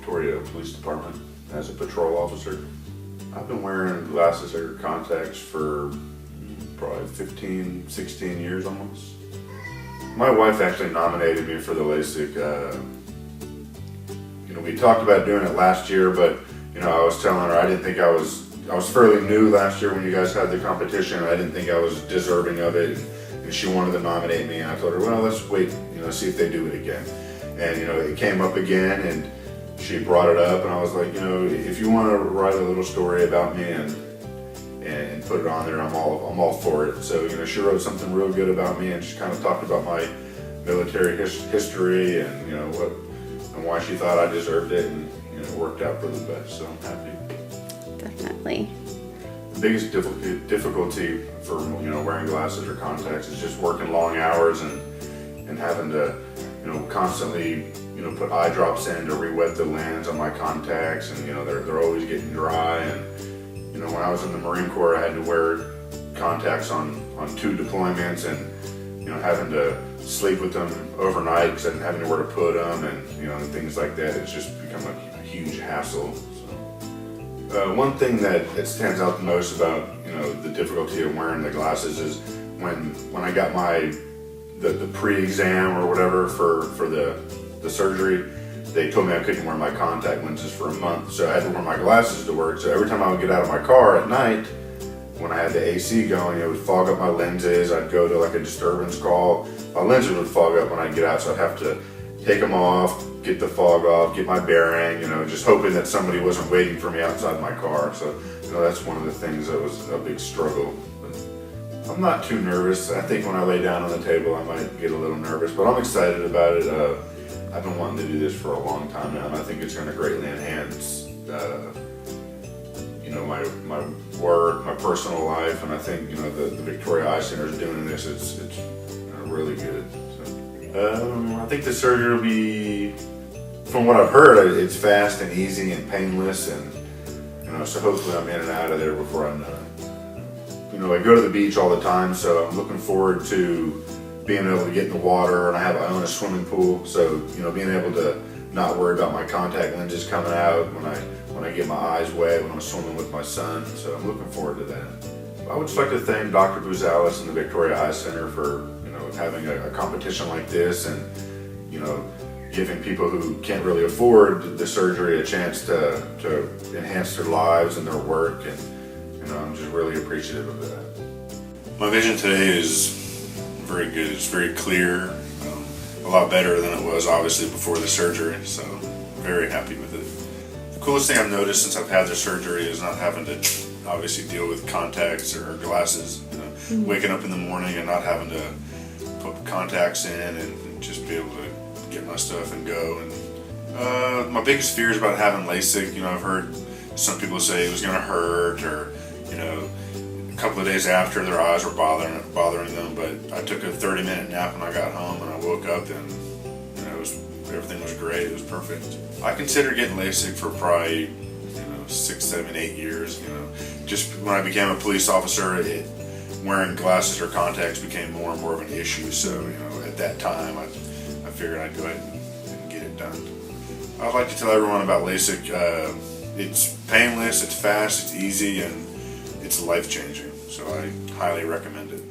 Victoria Police Department as a patrol officer. I've been wearing glasses or contacts for probably 15, 16 years almost. My wife actually nominated me for the LASIK. We talked about doing it last year, but I was telling her I didn't think I was fairly new last year when you guys had the competition. I didn't think I was deserving of it, and she wanted to nominate me, and I told her, well, let's wait, see if they do it again. And it came up again, and she brought it up, and I was like, if you want to write a little story about me and put it on there, I'm all for it. So she wrote something real good about me, and she kind of talked about my military history and what and why she thought I deserved it, and it worked out for the best. So I'm happy. Definitely. The biggest difficulty for wearing glasses or contacts is just working long hours and having to constantly put eye drops in to re-wet the lens on my contacts, and they're always getting dry. And when I was in the Marine Corps, I had to wear contacts on 2 deployments, and having to sleep with them overnight because I didn't have anywhere to put them, and things like that. It's just become a huge hassle. So, one thing that stands out the most about the difficulty of wearing the glasses is when I got the pre-exam or whatever for the surgery, they told me I couldn't wear my contact lenses for a month, so I had to wear my glasses to work. So every time I would get out of my car at night, when I had the AC going, it would fog up my lenses. I'd go to like a disturbance call. My lenses would fog up when I'd get out, so I'd have to take them off, get the fog off, get my bearing, just hoping that somebody wasn't waiting for me outside my car. So, that's one of the things that was a big struggle. But I'm not too nervous. I think when I lay down on the table, I might get a little nervous, but I'm excited about it. I've been wanting to do this for a long time now, and I think it's going to greatly enhance my work, my personal life, and I think the Victoria Eye Center is doing this. It's really good. So, I think the surgery will be, from what I've heard, it's fast and easy and painless, and so hopefully I'm in and out of there before I'm done. I go to the beach all the time, so I'm looking forward to being able to get in the water, and I own a swimming pool, so being able to not worry about my contact lenses coming out when I get my eyes wet when I'm swimming with my son. So I'm looking forward to that. I would just like to thank Dr. Boozalis and the Victoria Eye Center for having a competition like this, and giving people who can't really afford the surgery a chance to enhance their lives and their work, and I'm just really appreciative of that. My vision today is very good. It's very clear, a lot better than it was obviously before the surgery, so very happy with it. The coolest thing I've noticed since I've had the surgery is not having to obviously deal with contacts or glasses, waking up in the morning and not having to put contacts in and just be able to get my stuff and go. And my biggest fear is about having LASIK. I've heard some people say it was going to hurt, or a couple of days after their eyes were bothering them, but I took a 30-minute nap when I got home, and I woke up and everything was great. It was perfect. I consider getting LASIK for probably 6, 7, 8 years. Just when I became a police officer, wearing glasses or contacts became more and more of an issue. So at that time, I figured I'd go ahead and get it done. I'd like to tell everyone about LASIK. It's painless, it's fast, it's easy, and it's life-changing. So I highly recommend it.